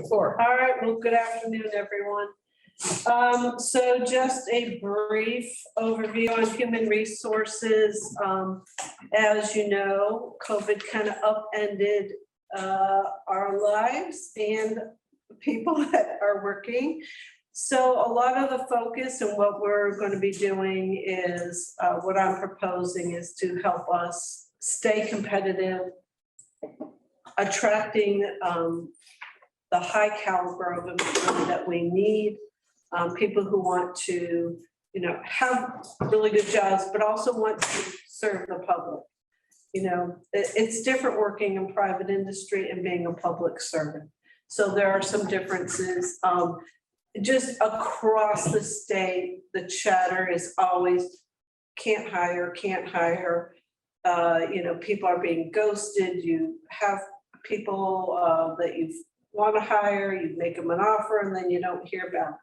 the floor. All right, well, good afternoon, everyone. So just a brief overview on human resources. As you know, COVID kind of upended our lives and people that are working. So a lot of the focus and what we're going to be doing is, what I'm proposing is to help us stay competitive, attracting the high caliber of employee that we need, people who want to, have really good jobs, but also want to serve the public. It's different working in private industry and being a public servant. So there are some differences. Just across the state, the chatter is always can't hire. People are being ghosted. You have people that you want to hire, you make them an offer, and then you don't hear back.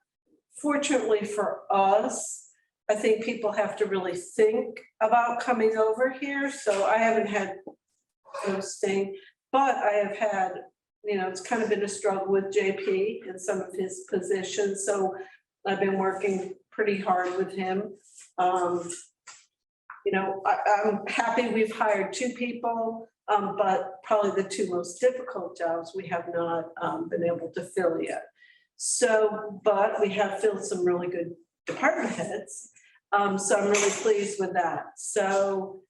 Fortunately for us, I think people have to really think about coming over here. So I haven't had ghosting, but I have had, it's kind of been a struggle with JP in some of his positions. So I've been working pretty hard with him. I'm happy we've hired 2 people, but probably the 2 most difficult jobs we have not been able to fill yet. So, but we have filled some really good department heads. So I'm really pleased with that. So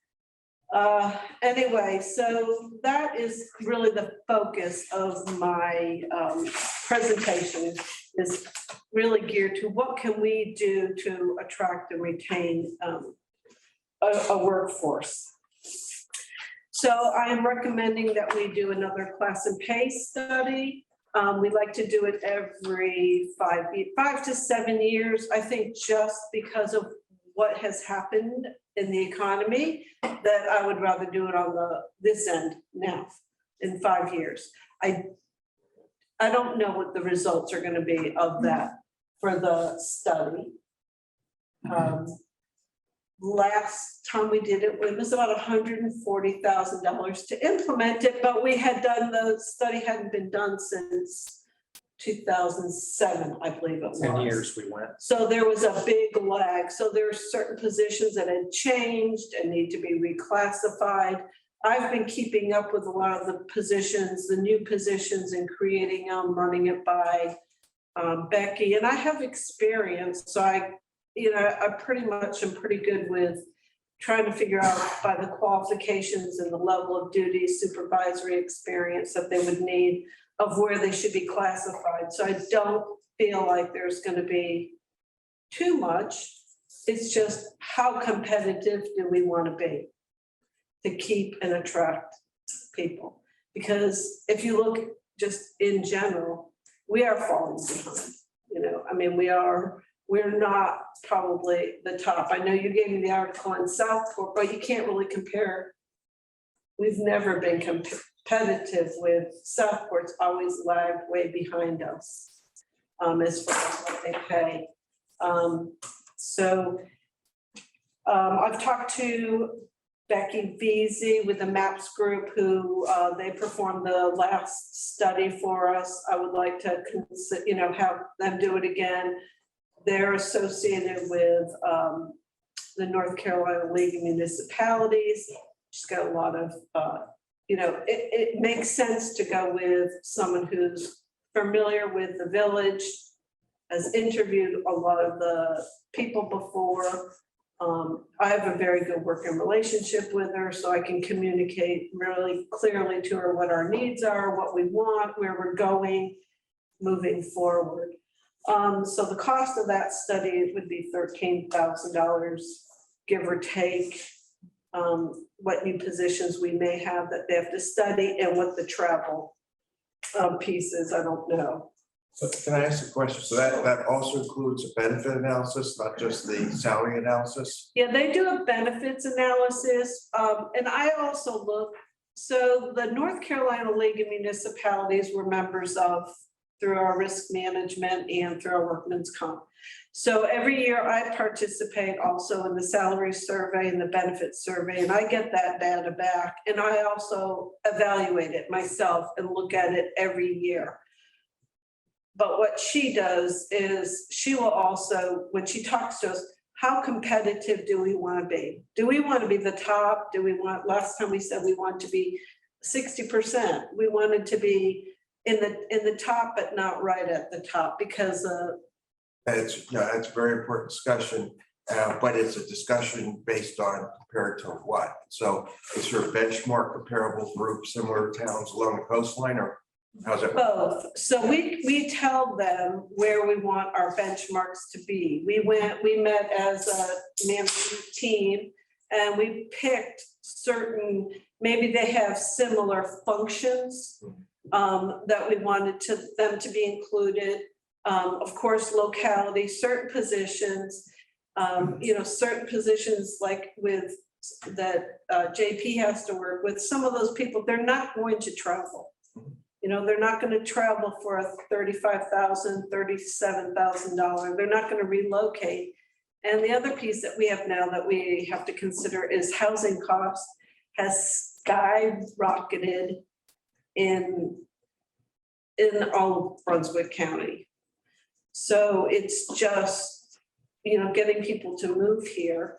anyway, so that is really the focus of my presentation, is really geared to what can we do to attract and retain a workforce. So I am recommending that we do another class and pay study. We'd like to do it every 5 to 7 years. I think just because of what has happened in the economy, that I would rather do it on this end now in 5 years. I don't know what the results are going to be of that for the study. Last time we did it, it was about $140,000 to implement it, but we had done, the study hadn't been done since 2007, I believe it was. 10 years we went. So there was a big lag. So there are certain positions that had changed and need to be reclassified. I've been keeping up with a lot of the positions, the new positions, and creating them, running it by Becky. And I have experience, so I pretty much am pretty good with trying to figure out by the qualifications and the level of duty, supervisory experience that they would need, of where they should be classified. So I don't feel like there's going to be too much. It's just how competitive do we want to be to keep and attract people? Because if you look just in general, we are falling behind. We're not probably the top. I know you gave me the article on Southport, but you can't really compare. We've never been competitive with Southport's always lagged way behind us as far as what they pay. I've talked to Becky Veazey with the MAPS group, who they performed the last study for us. I would like to have them do it again. They're associated with the North Carolina League of Municipalities. She's got a lot of, it makes sense to go with someone who's familiar with the village, has interviewed a lot of the people before. I have a very good working relationship with her, so I can communicate really clearly to her what our needs are, what we want, where we're going, moving forward. So the cost of that study would be $13,000, give or take, what new positions we may have that they have to study and what the travel piece is, I don't know. So can I ask a question? So that also includes a benefit analysis, not just the salary analysis? Yeah, they do a benefits analysis. And I also look, so the North Carolina League of Municipalities were members of through our risk management and through our workman's comp. So every year I participate also in the salary survey and the benefits survey, and I get that data back. And I also evaluate it myself and look at it every year. But what she does is she will also, when she talks to us, how competitive do we want to be? Do we want to be the top? Do we want, last time we said we want to be 60%. We wanted to be in the top, but not right at the top because It's, yeah, it's a very important discussion, but it's a discussion based on compared to what? So is there a benchmark comparable group, similar towns along the coastline, or how's it? both. So we tell them where we want our benchmarks to be. We met as a management team and we picked certain, maybe they have similar functions that we wanted them to be included. Of course, locality, certain positions, certain positions like with that JP has to work with, some of those people, they're not going to travel. They're not going to travel for a $35,000, $37,000. They're not going to relocate. And the other piece that we have now that we have to consider is housing costs has skyrocketed in all of Brunswick County. So it's just, getting people to move here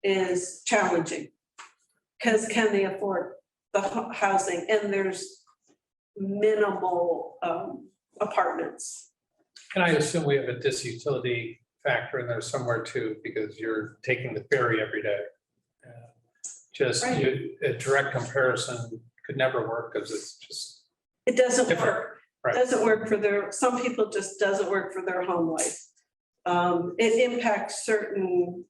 is challenging because can they afford the housing? And there's minimal apartments. And I assume we have a disutility factor in there somewhere too, because you're taking the ferry every day. Right. A direct comparison could never work because it's just It doesn't different. work. Right. Doesn't work for some people just doesn't work for their home life. It impacts certain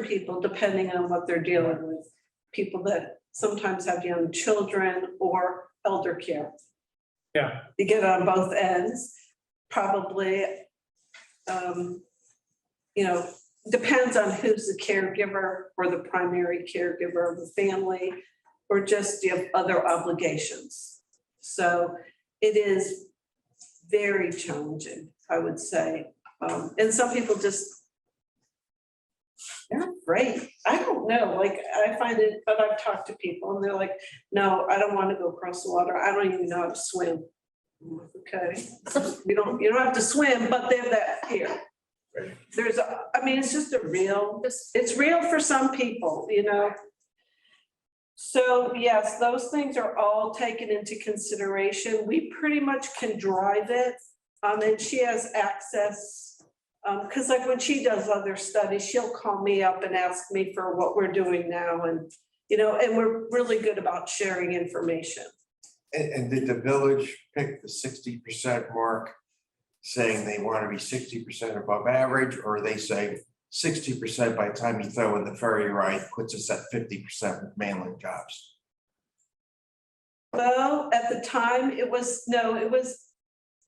people depending on what they're dealing with. People that sometimes have young children or elder care. Yeah. You get on both ends, probably, depends on who's the caregiver or the primary caregiver of the family, or just you have other obligations. So it is very challenging, I would say. And some people just, they're afraid. I don't know, like I find it, but I've talked to people and they're like, no, I don't want to go across the water. I don't even know how to swim. I'm like, okay, you don't have to swim, but they're that here. Right. It's just it's real for some people, So yes, those things are all taken into consideration. We pretty much can drive it. And she has access. Because like when she does other studies, she'll call me up and ask me for what we're doing now. And, and we're really good about sharing information. And did the village pick the 60% mark, saying they want to be 60% above average, or are they saying 60% by the time you throw in the ferry ride puts us at 50% with mainland jobs? Well, at the time, it was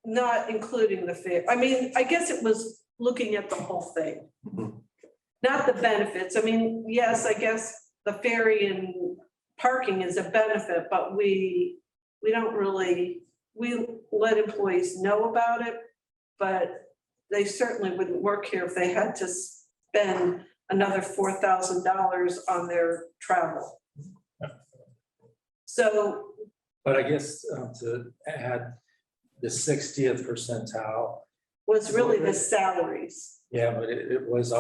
not including the fare. I guess it was looking at the whole thing, not the benefits. Yes, I guess the ferry and parking is a benefit, but we don't really, we let employees know about it, but they certainly wouldn't work here if they had to spend another $4,000 on their travel. So. But I guess to add the 60th percentile. Was really the salaries. Yeah, but it was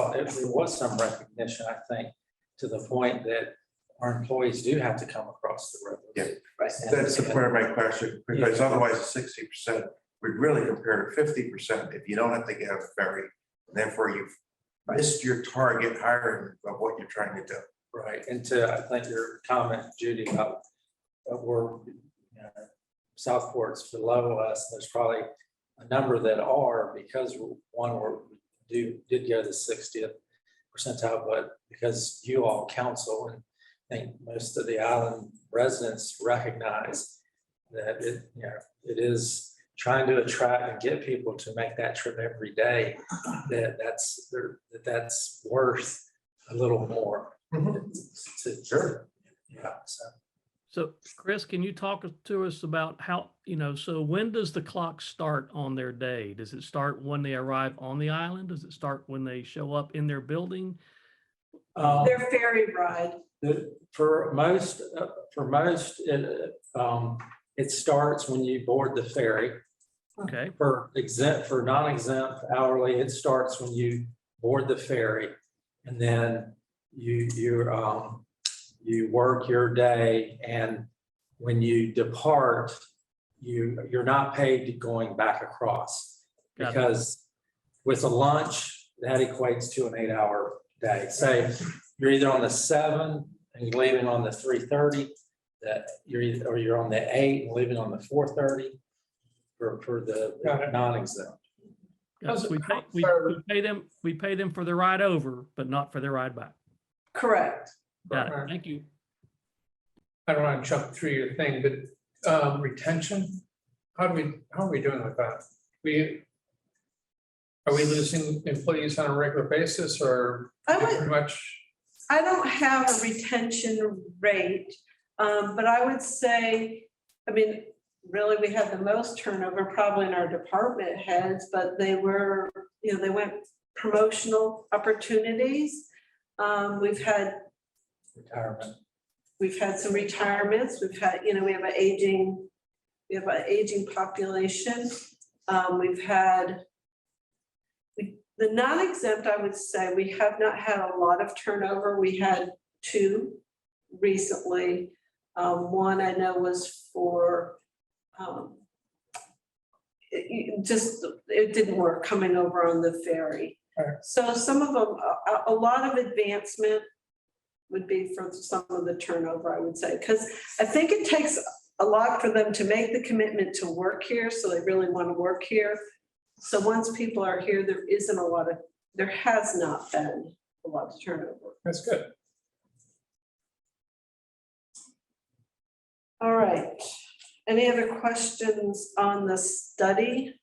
some recognition, I think, to the point that our employees do have to come across the road. Yeah, right. That's the point of my question, because otherwise 60% would really compare to 50% if you don't have to get a ferry. Therefore, you've missed your target hiring of what you're trying to do. Right, and to, I think your comment, Judy, about Southport's below us, there's probably a number that are, because one did go to the 60th percentile, but because you all counsel, and I think most of the island residents recognize that it is trying to attract and get people to make that trip every day, that's worth a little more. Sure. Yeah. So Chris, can you talk to us about how, so when does the clock start on their day? Does it start when they arrive on the island? Does it start when they show up in their building? Their ferry ride. For most, it starts when you board the ferry. Okay, For non-exempt hourly, it starts when you board the ferry. And then you work your day, and when you depart, you're not paid going back across. Got it. Because with a lunch, that equates to an 8-hour day. Say you're either on the 7 and you're leaving on the 3:30, or you're on the 8 and leaving on the 4:30 for the Got it. non-exempt. yes, we pay them for the ride over, but not for the ride back. Correct. Got it, thank you. I don't want to jump through your thing, but retention, how are we doing with that? Are we losing employees on a regular basis, or pretty much? I don't have a retention rate, but I would say, I mean, really, we had the most turnover probably in our department heads, but they were, they went promotional opportunities. We've had Retirement. some retirements. We've had, we have an aging population. We've had the non-exempt, I would say, we have not had a lot of turnover. We had 2 recently. One I know was for, it didn't work coming over on the ferry. Right. So some of them, a lot of advancement would be for some of the turnover, I would say, because I think it takes a lot for them to make the commitment to work here, so they really want to work here. So once people are here, there has not been a lot of turnover. That's good. All right. Any other questions on the study?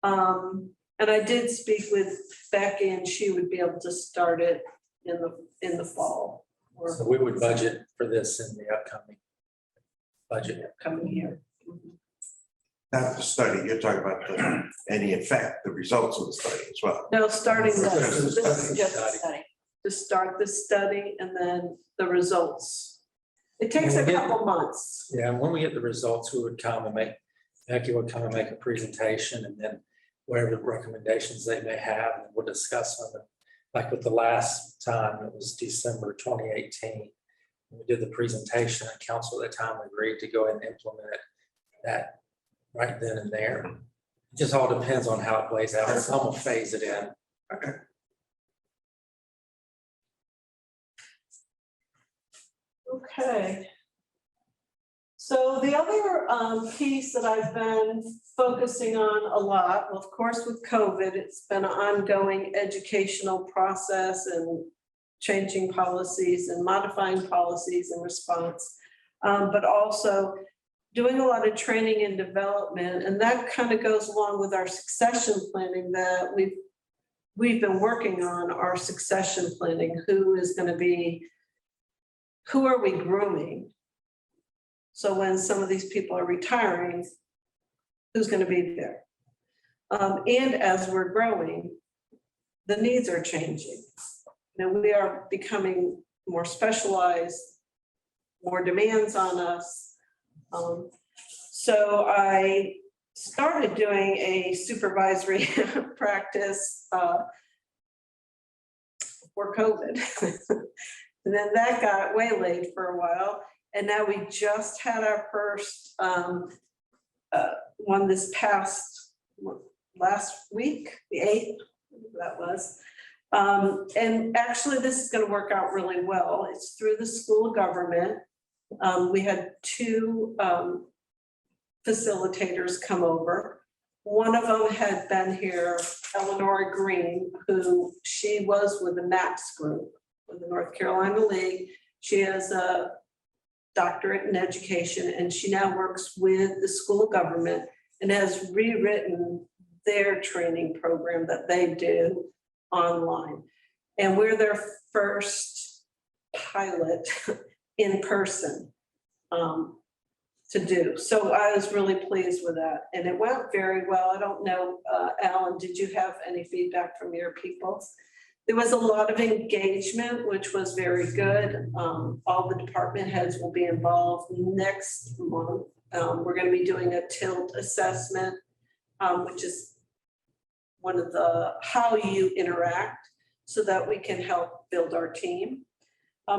And I did speak with Becky, and she would be able to start it in the fall. Or So we would budget for this in the upcoming budget. coming year. Not the study, you're talking about any effect, the results of the study as well. No, starting Just this the is just study. a study. To start the study and then the results. It takes a When we get- couple months. Yeah, and when we get the results, we would come and Becky would come and make a presentation, and then whatever recommendations they may have, and we'll discuss them. Like with the last time, it was December 2018. We did the presentation, and council at the time agreed to go ahead and implement that right then and there. It just all depends on how it plays out. Some will phase it in. Okay. Okay. So the other piece that I've been focusing on a lot, well, of course, with COVID, it's been an ongoing educational process and changing policies and modifying policies in response, but also doing a lot of training and development. And that kind of goes along with our succession planning that we've been working on, our succession planning. Who are we grooming? So when some of these people are retiring, who's going to be there? And as we're growing, the needs are changing. We are becoming more specialized, more demands on us. So I started doing a supervisory practice for COVID. And then that got waylaid for a while. And now we just had our first one this last week, the 8th, that was. And actually, this is going to work out really well. It's through the school of government. We had 2 facilitators come over. One of them had been here, Eleanor Green, she was with the MAPS group with the North Carolina League. She has a doctorate in education, and she now works with the school of government and has rewritten their training program that they do online. And we're their first pilot in person to do. So I was really pleased with that, and it went very well. I don't know, Alan, did you have any feedback from your people? There was a lot of engagement, which was very good. All the department heads will be involved next month. We're going to be doing a tilt assessment which is one of the how you interact so that we can help build our team.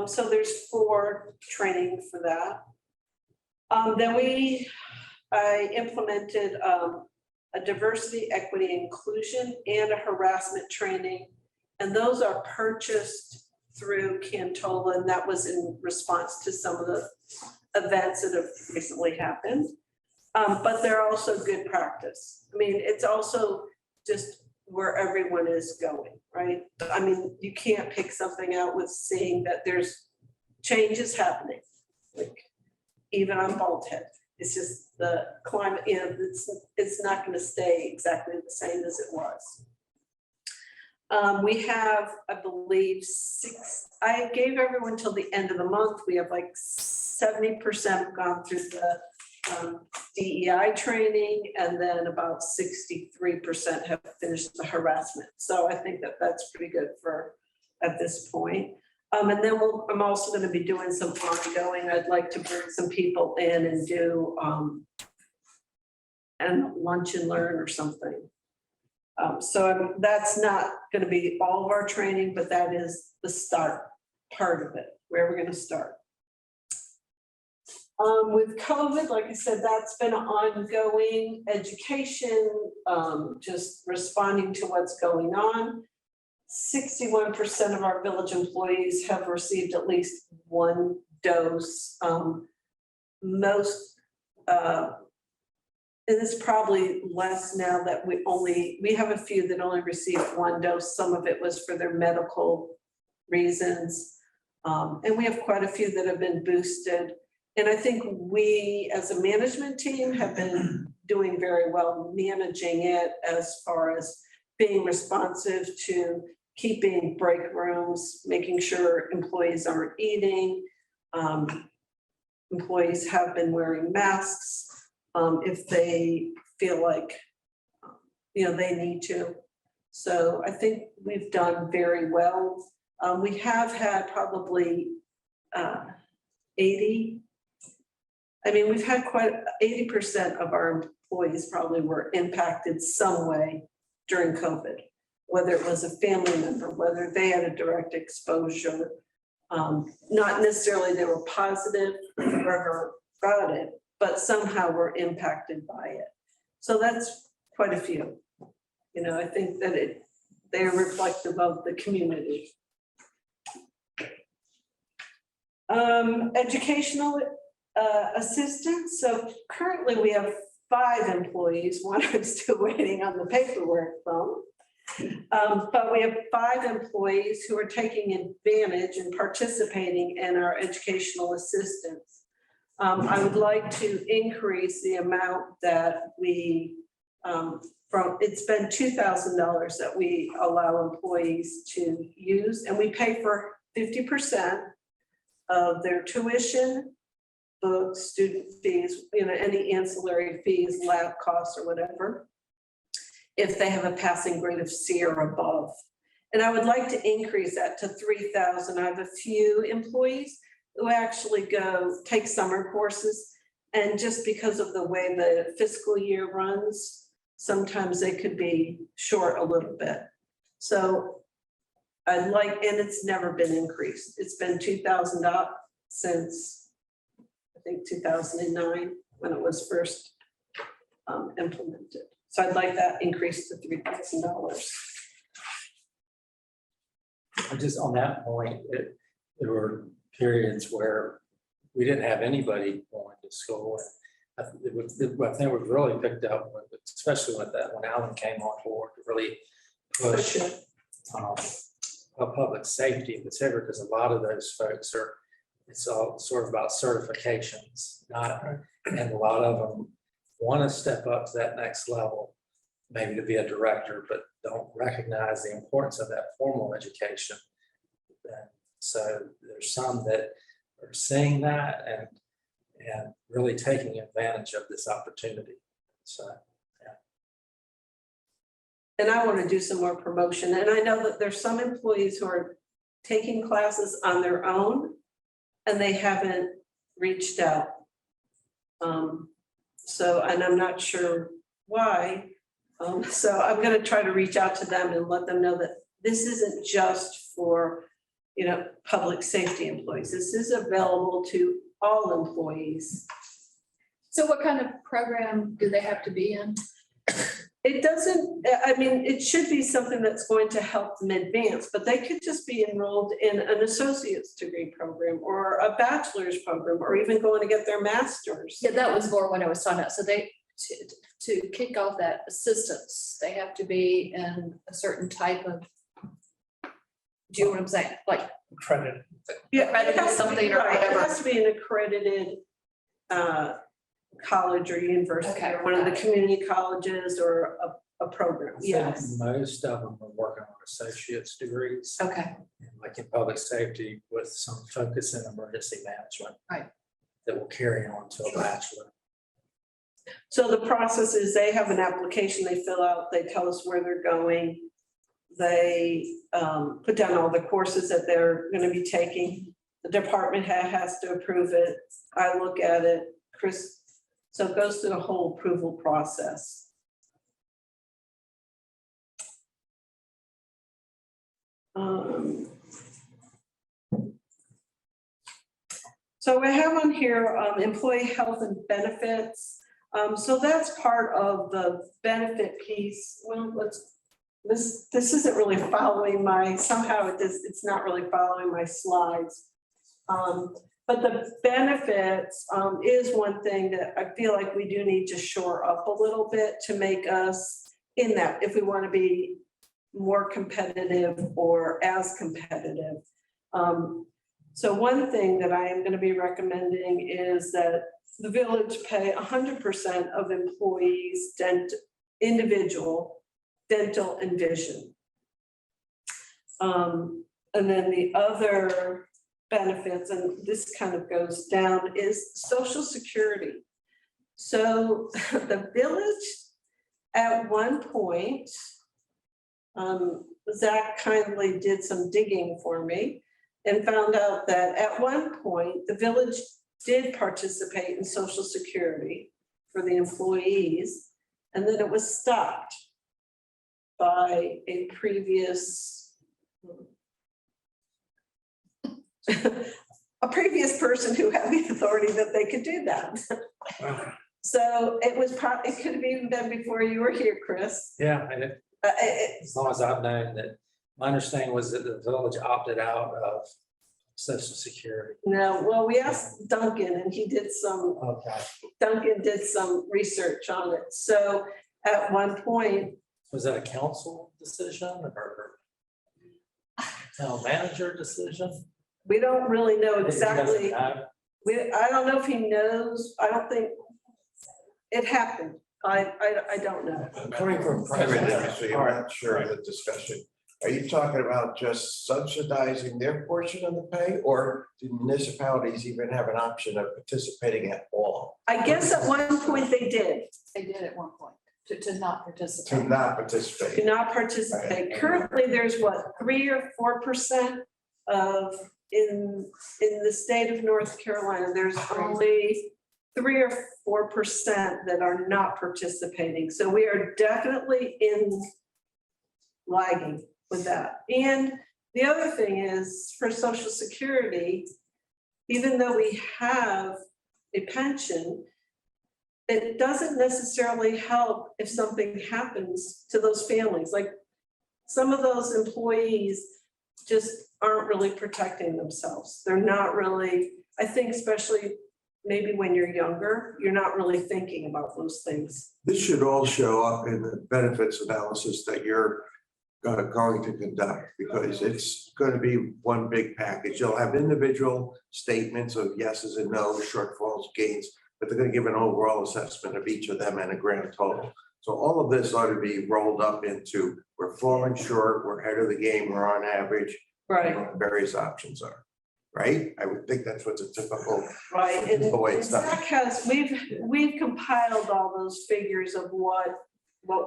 So there's 4 training for that. Then I implemented a diversity, equity, inclusion, and a harassment training. And those are purchased through Cantola, and that was in response to some of the events that have recently happened. But they're also good practice. I mean, it's also just where everyone is going, right? I mean, you can't pick something out with seeing that there's changes happening, like even on Bald Head. It's just the climate, you know, it's not going to stay exactly the same as it was. We have, I believe, 6, I gave everyone till the end of the month. We have like 70% gone through the DEI training, and then about 63% have finished the harassment. So I think that that's pretty good for at this point. And then I'm also going to be doing some ongoing. I'd like to bring some people in and do and lunch and learn or something. So that's not going to be all of our training, but that is the start part of it, where we're going to start. With COVID, like I said, that's been ongoing education, just responding to what's going on. 61% of our village employees have received at least 1 dose. Most, and it's probably less now that we have a few that only received 1 dose. Some of it was for their medical reasons. And we have quite a few that have been boosted. And I think we, as a management team, have been doing very well managing it as far as being responsive to keeping break rooms, making sure employees aren't eating. Employees have been wearing masks if they feel like, you know, they need to. So I think we've done very well. We have had probably 80. I mean, we've had quite 80% of our employees probably were impacted some way during COVID, whether it was a family member, whether they had a direct exposure, not necessarily they were positive or got it, but somehow were impacted by it. So that's quite a few. You know, I think that they're reflective of the community. Educational assistance. So currently we have 5 employees. 1 I'm still waiting on the paperwork from. But we have 5 employees who are taking advantage and participating in our educational assistance. I would like to increase the amount that we, it's been $2,000 that we allow employees to use, and we pay for 50% of their tuition, books, student fees, you know, any ancillary fees, lab costs or whatever, if they have a passing grade of C or above. And I would like to increase that to 3,000. I have a few employees who actually go take summer courses, and just because of the way the fiscal year runs, sometimes they could be short a little bit. So I'd like, and it's never been increased. It's been $2,000 since I think 2009 when it was first implemented. So I'd like that increased to $3,000. Just on that point, there were periods where we didn't have anybody going to school. I think we've really picked up, especially with that when Alan came on board to really push public safety, etc. Because a lot of those folks it's all sort of about certifications, and a lot of them want to step up to that next level, maybe to be a director, but don't recognize the importance of that formal education. And so there's some that are seeing that and really taking advantage of this opportunity. So, yeah. And I want to do some more promotion. And I know that there's some employees who are taking classes on their own and they haven't reached out. So, and I'm not sure why, So I'm gonna try to reach out to them and let them know that this isn't just for, public safety employees. This is available to all employees. So what kind of program do they have to be in? It doesn't, it should be something that's going to help them advance, but they could just be enrolled in an associate's degree program or a bachelor's program, or even going to get their master's. Yeah, that was more what I was talking about. So they, to kick off that assistance, they have to be in a certain type of, do you know what I'm saying? Like, Credit. Yeah, Accredited it has to be- something or right, whatever. It has to be an accredited college or university, Okay. or one of the community colleges, or a program, yes. Most of them are working on associate's degrees, okay, like in public safety with some focus in emergency management. Right. That will carry on to a bachelor. So the process is they have an application they fill out, they tell us where they're going. They put down all the courses that they're gonna be taking. The department head has to approve it. I look at it, Chris, so it goes through the whole approval process. So I have on here employee health and benefits. So that's part of the benefit piece. Well, this isn't really following somehow it's not really following my slides. But the benefits is one thing that I feel like we do need to shore up a little bit to make us in that, if we want to be more competitive or as competitive. So one thing that I am going to be recommending is that the village pay 100% of employees' individual dental and vision. And then the other benefits, and this kind of goes down, is Social Security. So the village at one point, Zach kindly did some digging for me and found out that at one point, the village did participate in Social Security for the employees, and then it was stopped by a previous person who had the authority that they could do that. So it was it could have even been before you were here, Chris. Yeah, and as long as I've known that, my understanding was that the village opted out of Social Security. No, well, we asked Duncan and he did Okay. Duncan did some research on it. So at one point, Was that a council decision or town manager decision? we don't really know exactly. He doesn't know? I don't know if he knows. I don't think it happened. I don't know. Coming from private industry, I'm not sure of the discussion. Are you talking about just subsidizing their portion of the pay, or do municipalities even have an option of participating at all? I guess at one point they did. they did at one point to not To participate. not Do participate? not participate. Currently, there's what, 3 or 4% of, in the state of North Carolina, there's only 3 or 4% that are not participating. So we are definitely lagging with that. And the other thing is, for Social Security, even though we have a pension, it doesn't necessarily help if something happens to those families. Like, some of those employees just aren't really protecting themselves. They're not really, I think, especially maybe when you're younger, you're not really thinking about those things. This should all show up in the benefits analysis that you're going to conduct, because it's going to be one big package. You'll have individual statements of yeses and nos, shortfalls, gains, but they're going to give an overall assessment of each of them and a grand total. So all of this ought to be rolled up into, we're falling short, we're ahead of the game, we're on average, Right, what the various options are, right? I would think that's what's a typical. right. And The way it's done. Zach has, we've compiled all those figures of what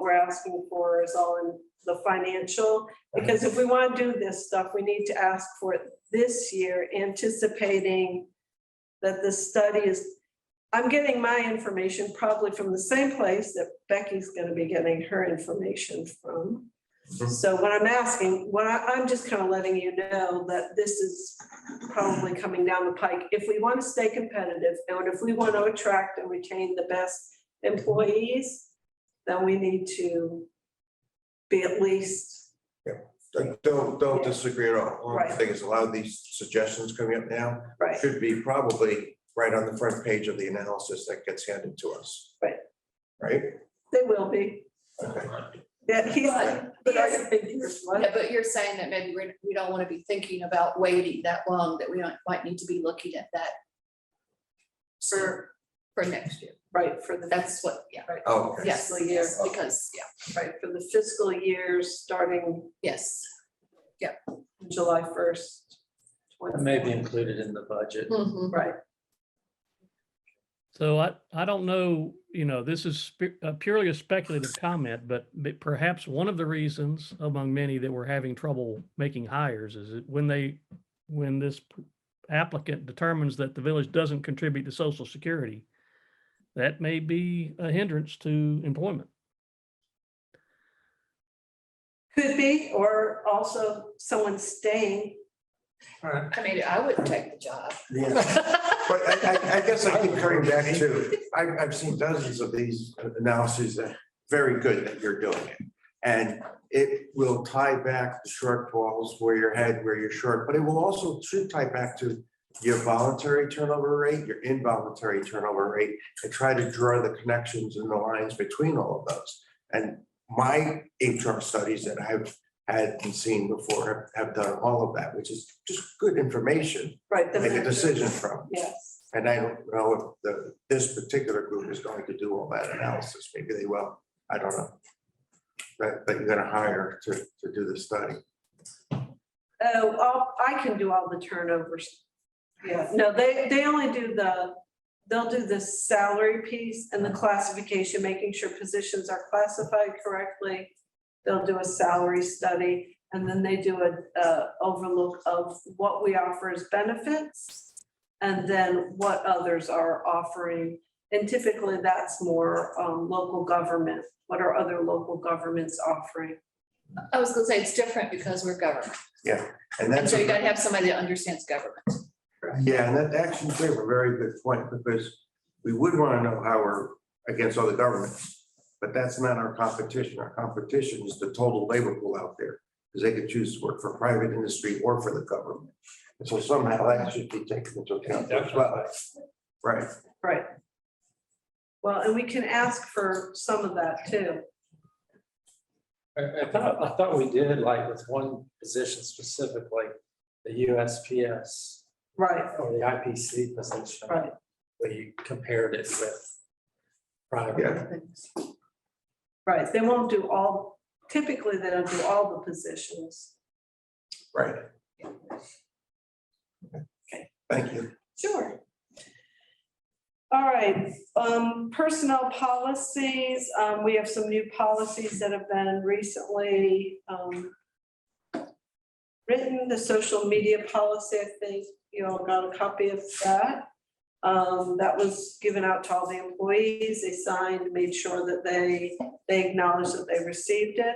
we're asking for is all in the financial. Because if we want to do this stuff, we need to ask for it this year, anticipating that the study is, I'm getting my information probably from the same place that Becky's gonna be getting her information from. So when I'm asking, I'm just kind of letting you know that this is probably coming down the pike. If we want to stay competitive and if we want to attract and retain the best employees, then we need to be at least, Don't disagree at all. One Right. thing is, a lot of these suggestions coming up now right, should be probably right on the front page of the analysis that gets handed to us. Right. Right? they will be. Okay. Yeah, but I Yes. think here's what. Yeah, but you're saying that maybe we don't want to be thinking about waiting that long, that we might need to be looking at that for next year. Right, for the, That's what, yeah, Oh, okay. yes, Fiscal year. yes, because, yeah, right, for the fiscal years starting yes. July 1st. It may be included in the budget. Mhm. Right, So I don't know, this is purely a speculative comment, but perhaps one of the reasons among many that we're having trouble making hires is that when this applicant determines that the village doesn't contribute to Social Security, that may be a hindrance to employment. could be, or also someone staying. I mean, I wouldn't take the job. Yeah. But I guess I keep coming back to, I've seen dozens of these analyses that very good that you're doing it. And it will tie back the shortfalls where you're ahead, where you're short, but it will also should tie back to your voluntary turnover rate, your involuntary turnover rate, and try to draw the connections and the lines between all of those. And my HR studies that I've had and seen before have done all of that, which is just good information Right. to make a decision from. Yes, And I don't know if this particular group is going to do all that analysis. Maybe they will. I don't know. But you're gonna hire to do the study. I can do all the turnovers. Yeah, no, they only do they'll do the salary piece and the classification, making sure positions are classified correctly. They'll do a salary study, and then they do a overlook of what we offer as benefits and then what others are offering. And typically that's more local government. What are other local governments offering? I was gonna say it's different because we're government. And And that's, so you gotta have somebody that understands government. yeah, and that actually gave a very good point, because we would want to know how we're against other governments. But that's not our competition. Our competition is the total labor pool out there, because they could choose to work for private industry or for the government. And so somehow that should be taken into account as well. Right. Right. Well, and we can ask for some of that too. I thought we did, like with one position specifically, the USPS Right, or the IPC position. right. Where you compared it with private. Yeah. Right, they won't do all, typically they don't do all the positions. Right. Okay, thank you. Sure. All right, personnel policies, we have some new policies that have been recently written. The social media policy, I think you all got a copy of that. That was given out to all the employees. They signed, made sure that they acknowledged that they received it.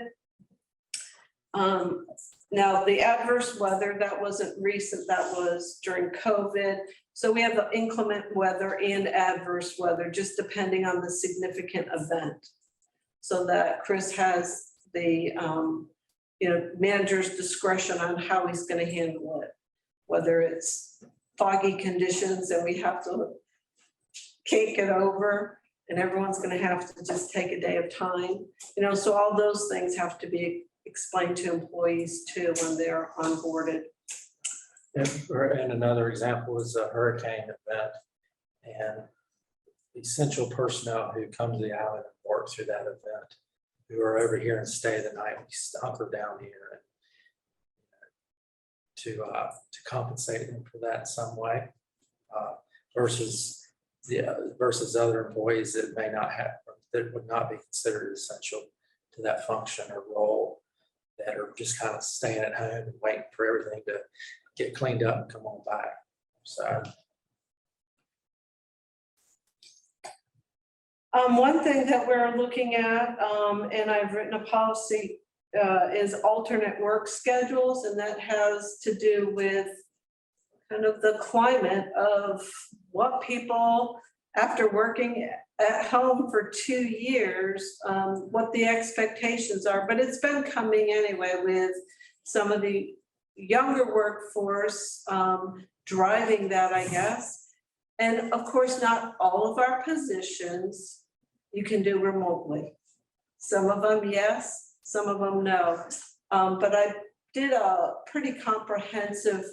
Now, the adverse weather, that wasn't recent, that was during COVID. So we have the inclement weather and adverse weather, just depending on the significant event. So that Chris has the, manager's discretion on how he's gonna handle it. Whether it's foggy conditions and we have to cake it over and everyone's gonna have to just take a day of time. So all those things have to be explained to employees too when they're onboarded. And another example is a hurricane event. And the essential personnel who come to the island and work through that event, who are over here and stay the night, we hunker down here to compensate them for that in some way, versus other employees that may not have, that would not be considered essential to that function or role, that are just kind of staying at home and waiting for everything to get cleaned up and come on back. So One thing that we're looking at, and I've written a policy, is alternate work schedules, and that has to do with kind of the climate of what people, after working at home for 2 years, what the expectations are, but it's been coming anyway with some of the younger workforce driving that, I guess. And of course, not all of our positions you can do remotely. Some of them, yes, some of them, no. But I did a pretty comprehensive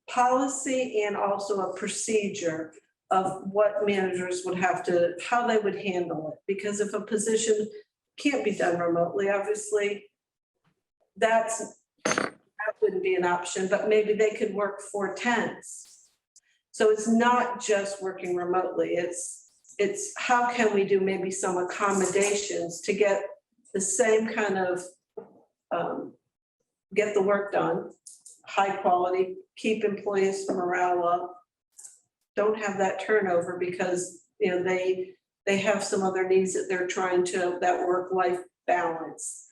policy and also a procedure of what managers would have to, how they would handle it. Because if a position can't be done remotely, obviously, that wouldn't be an option, but maybe they could work 4/10s. So it's not just working remotely, it's how can we do maybe some accommodations to get the same kind of, get the work done, high quality, keep employees morale up, don't have that turnover because, you know, they have some other needs that they're trying to, that work-life balance.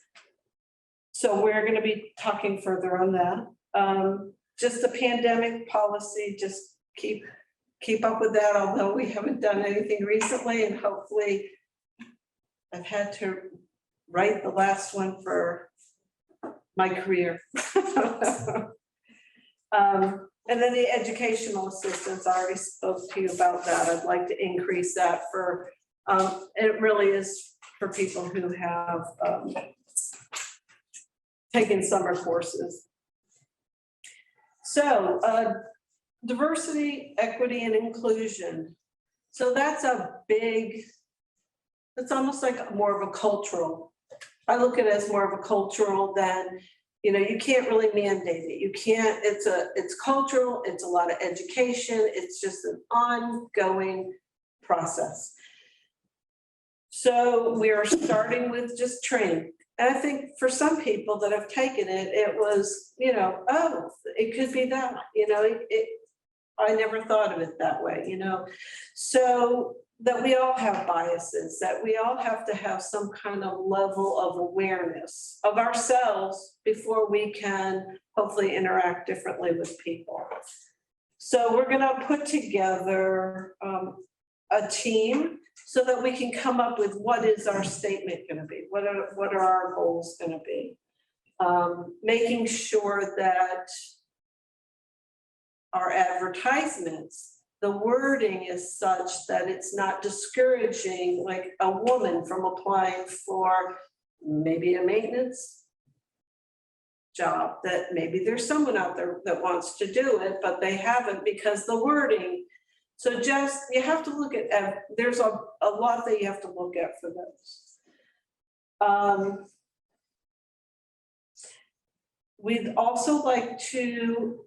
So we're gonna be talking further on that. Just the pandemic policy, just keep up with that, although we haven't done anything recently, and hopefully I've had to write the last one for my career. And then the educational assistance, I already spoke to you about that. I'd like to increase that for, it really is for people who have taken summer courses. So diversity, equity, and inclusion. So that's a big, it's almost like more of a cultural. I look at it as more of a cultural than, you know, you can't really mandate it. You can't, it's cultural, it's a lot of education, it's just an ongoing process. So we are starting with just training. And I think for some people that have taken it, it was, you know, oh, it could be that, you know, I never thought of it that way, you know. So that we all have biases, that we all have to have some kind of level of awareness of ourselves before we can hopefully interact differently with people. So we're gonna put together a team so that we can come up with what is our statement gonna be, what are our goals gonna be. Making sure that our advertisements, the wording is such that it's not discouraging like a woman from applying for maybe a maintenance job, that maybe there's someone out there that wants to do it, but they haven't because the wording. So just, you have to look at there's a lot that you have to look at for those. We'd also like to,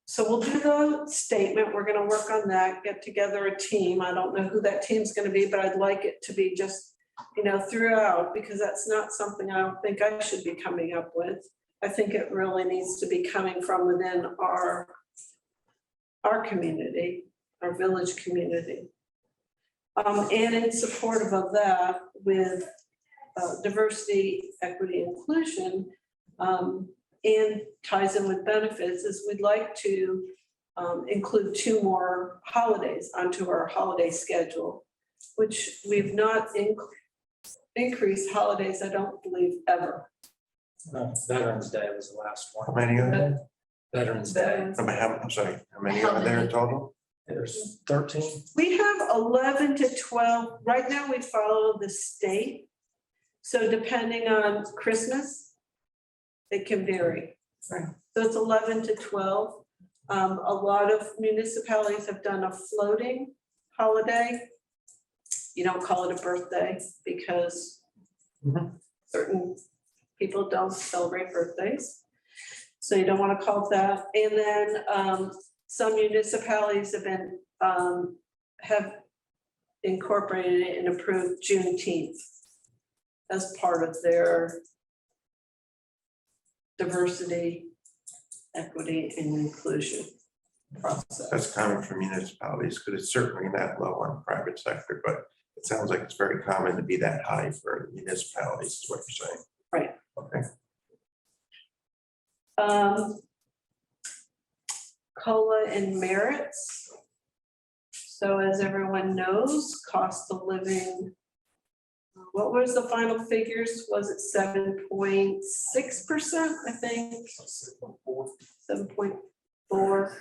so we'll do the statement, we're gonna work on that, get together a team. I don't know who that team's gonna be, but I'd like it to be just, you know, throughout, because that's not something I don't think I should be coming up with. I think it really needs to be coming from within our community, our village community. And in support of that with diversity, equity, inclusion, and ties in with benefits, is we'd like to include 2 more holidays onto our holiday schedule, which we've not increased holidays, I don't believe, ever. No, Veterans Day was the last How one. many are there? Veterans Day. I'm sorry, how many are there in total? There's 13. We have 11 to 12. Right now, we follow the state. So depending on Christmas, it can vary. Right. So it's 11 to 12. A lot of municipalities have done a floating holiday. You don't call it a birthday because certain people don't celebrate birthdays. So you don't want to call it that. And then some municipalities have been have incorporated it and approved Juneteenth as part of their diversity, equity, and inclusion. process. That's common for municipalities, because it's certainly not low on the private sector, but it sounds like it's very common to be that high for municipalities, is what you're saying. Right. Okay. COLA and merits. So as everyone knows, cost of living, what was the final figures? Was it 7.6%, I think? 7.4.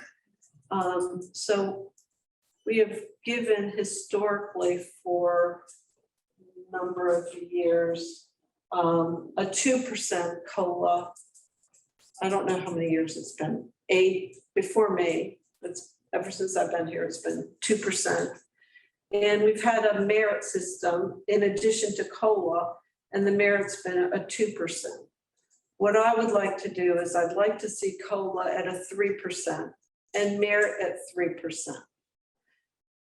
So we have given historically for a number of years, a 2% COLA. I don't know how many years it's been, 8 before me. It's ever since I've been here, it's been 2%. And we've had a merit system in addition to COLA, and the merit's been a 2%. What I would like to do is I'd like to see COLA at a 3% and merit at 3%.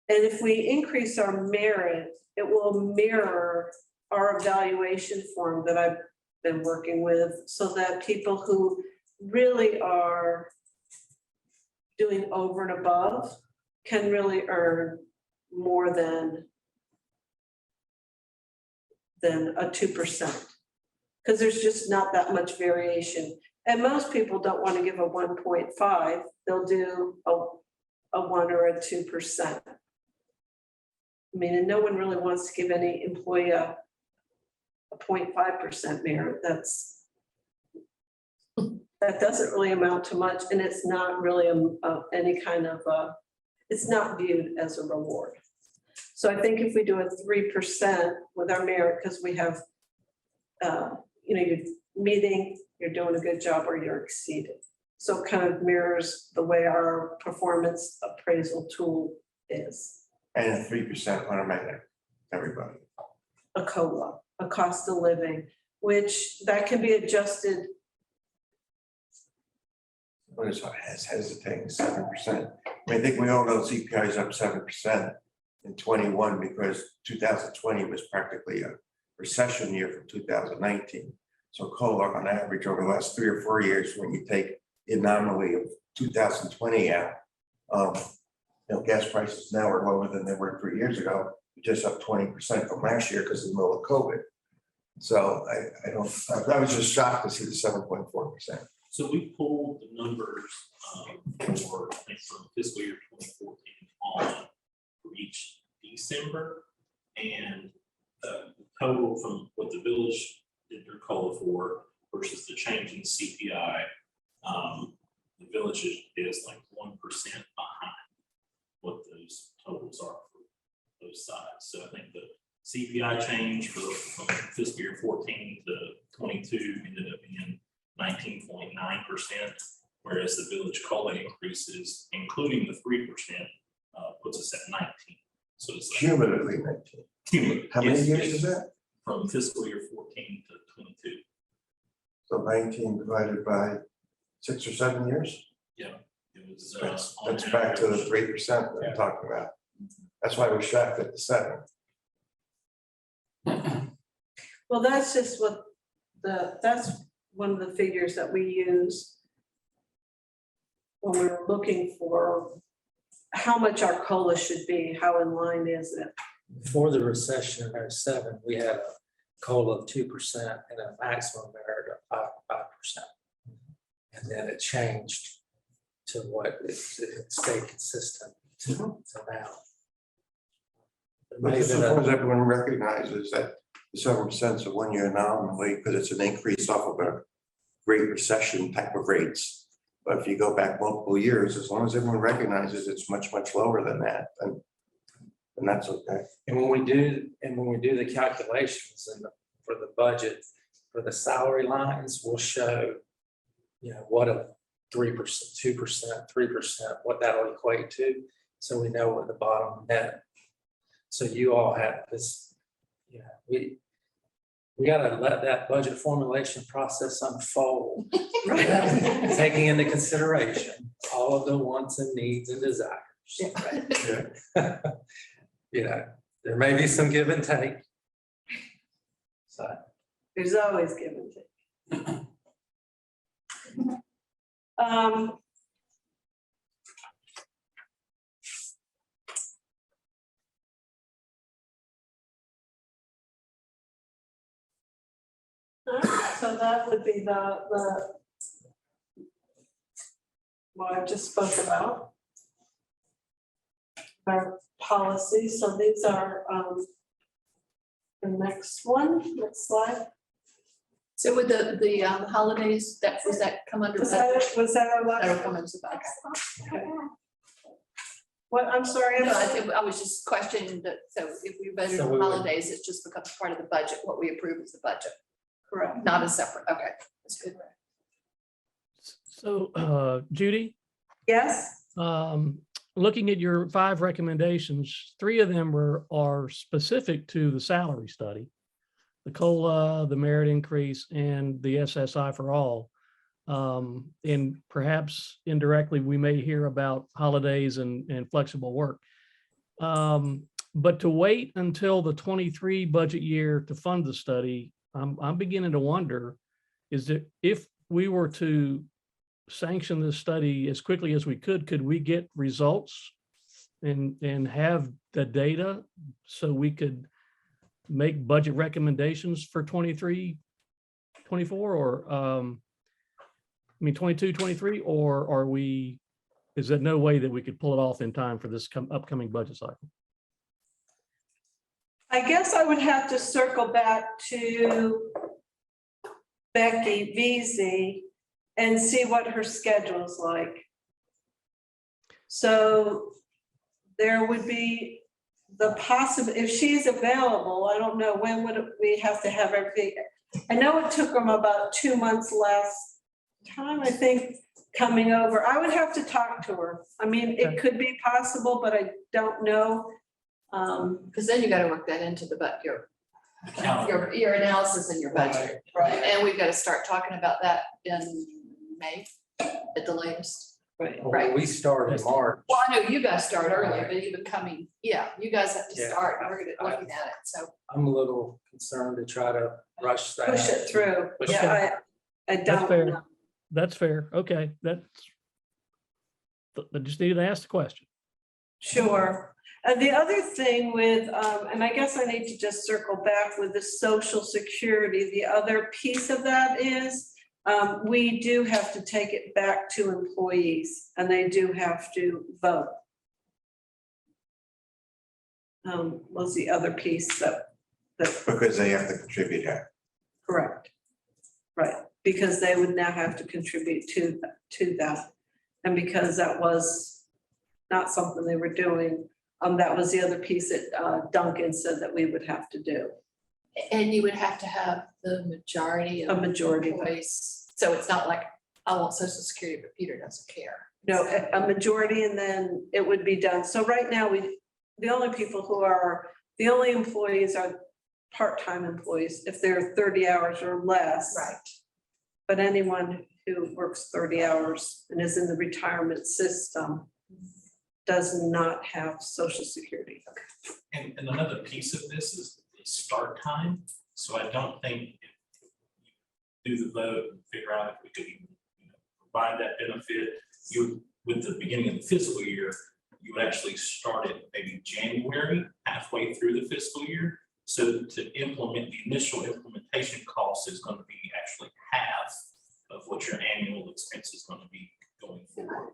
And if we increase our merit, it will mirror our evaluation form that I've been working with, so that people who really are doing over and above can really earn more than a 2%. Because there's just not that much variation. And most people don't want to give a 1.5, they'll do a 1 or a 2%. I mean, and no one really wants to give any employee a 0.5% merit. That doesn't really amount to much, and it's not really any kind of it's not viewed as a reward. So I think if we do a 3% with our merit, because we have, you're meeting, you're doing a good job, or you're exceeding. So it kind of mirrors the way our performance appraisal tool is. And a 3% automatic, everybody. A COLA, a cost of living, which that can be adjusted. What is hesitating, 7%? I mean, I think we all know CPI is up 7% in 21 because 2020 was practically a recession year from 2019. So COLA on average over the last 3 or 4 years, when you take the anomaly of 2020 out, gas prices now are lower than they were 3 years ago, just up 20% from last year because of the middle of COVID. So I was just shocked to see the 7.4%. So we pulled the numbers for, I think, from fiscal year 2014 on for each December, and total from what the village did their COLA for versus the change in CPI. The village is like 1% behind what those totals are for those sides. So I think the CPI change from fiscal year 14 to 22 ended up being 19.9%, whereas the village COLA increases, including the 3%, puts us at 19. So it's like Cumulatively 19. cumulative. How many Yes, years yes. is that? From fiscal year 14 to 22. So 19 divided by 6 or 7 years? It was. That's on back to the average, 3% that I'm talking about. That's why we're shocked at the 7. Well, that's just what that's one of the figures that we use when we were looking for how much our COLA should be, how in line is it? Before the recession in 07, we had a COLA of 2% and a maximum merit of 5%. And then it changed to what it stayed consistent to now. There But may I have been suppose a- everyone recognizes that the 7% is a 1-year anomaly because it's an increase off of a Great Recession type of rates. But if you go back multiple years, as long as everyone recognizes it's much, much lower than that, then that's okay. And when we do the calculations for the budget, for the salary lines, we'll show, what a 3%, 2%, 3%, what that'll equate to. So we know what the bottom net. So you all have this, we gotta let that budget formulation process unfold. Taking into consideration all of the wants and needs and desires. There may be some give and take. So, There's always give and take. So that would be what I just spoke about. Our policy, so these are, the next one, next slide. So with the holidays, was that come under? Was that our That'll last? come into budget. Okay. What, I'm sorry. No, I think I was just questioning that, so if we budget So on we would- holidays, it just becomes part of the budget, what we approve is the budget, Correct. not a separate, okay, that's good. So, Judy, Yes, looking at your 5 recommendations, 3 of them are specific to the salary study. The COLA, the merit increase, and the SSI for all. And perhaps indirectly, we may hear about holidays and flexible work. But to wait until the 23 budget year to fund the study, I'm beginning to wonder, is that if we were to sanction this study as quickly as we could we get results and have the data so we could make budget recommendations for 23, 24, or 22, 23, or is there no way that we could pull it off in time for this upcoming budget cycle? I guess I would have to circle back to Becky Veazey and see what her schedule's like. So there would be the if she's available, I don't know, when would we have to have everything? I know it took them about 2 months last time, I think, coming over. I would have to talk to her. I mean, Okay. it could be possible, but I don't know. Because then you gotta work that into your analysis and your budget. Right. And we've got to start talking about that in May at the latest. Right. Right. We start in March. Well, I know you guys start early, but even coming, yeah, you guys have to Yeah. start, and we're gonna looking at it, so. I'm a little concerned to try to rush that. Push it through. Push Yeah, I That's don't fair. know. That's fair. Okay, I just needed to ask the question. Sure. And the other thing with, and I guess I need to just circle back with the Social Security, the other piece of that is, we do have to take it back to employees and they do have to vote. Was the other piece that, Because they have to contribute that. correct. Right, because they would now have to contribute to that. And because that was not something they were doing, that was the other piece that Duncan said that we would have to do, And you would have to have the majority a of majority. employees, so it's not like, I want social security, but Peter doesn't care. No, a majority, and then it would be done. So right now, the only employees are part-time employees, if they're 30 hours or less. Right. But anyone who works 30 hours and is in the retirement system does not have social security. And another piece of this is the start time. So I don't think if you do the vote and figure out if we could even, provide that benefit, with the beginning of the fiscal year, you would actually start it maybe January, halfway through the fiscal year. So to implement, the initial implementation cost is going to be actually half of what your annual expense is going to be going forward.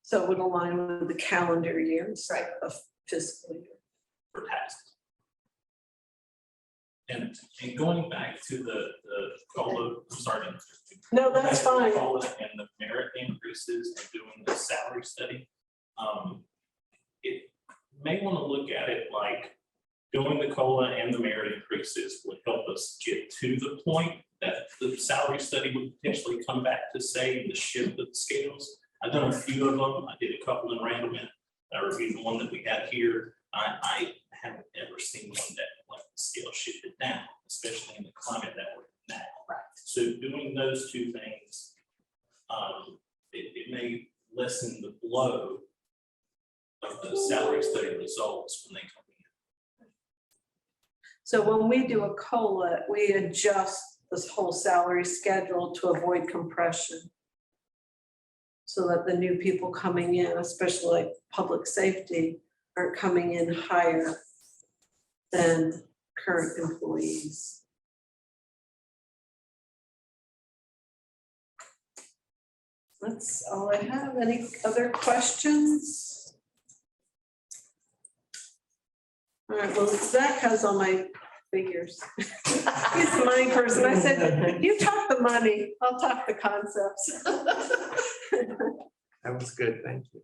So it would align with the calendar years Right. of fiscal year. For taxes. And going back to the COLA, I'm sorry. No, that's back to the fine. COLA and the merit increases and doing the salary study. It may want to look at it like doing the COLA and the merit increases would help us get to the point that the salary study would potentially come back to say the shift of the scales. I've done a few of them. I did a couple in Randleman. I reviewed the one that we had here. I haven't ever seen one that like the scale shifted down, especially in the climate that we're in now. Right. So doing those two things, it may lessen the blow of the salary study results when they come in. So when we do a COLA, we adjust this whole salary schedule to avoid compression. So that the new people coming in, especially like public safety, aren't coming in higher than current employees. That's all I have. Any other questions? All right, well, Zach has all my figures. He's the money person. I said, you talk the money, I'll talk the concepts. That was good, thank you.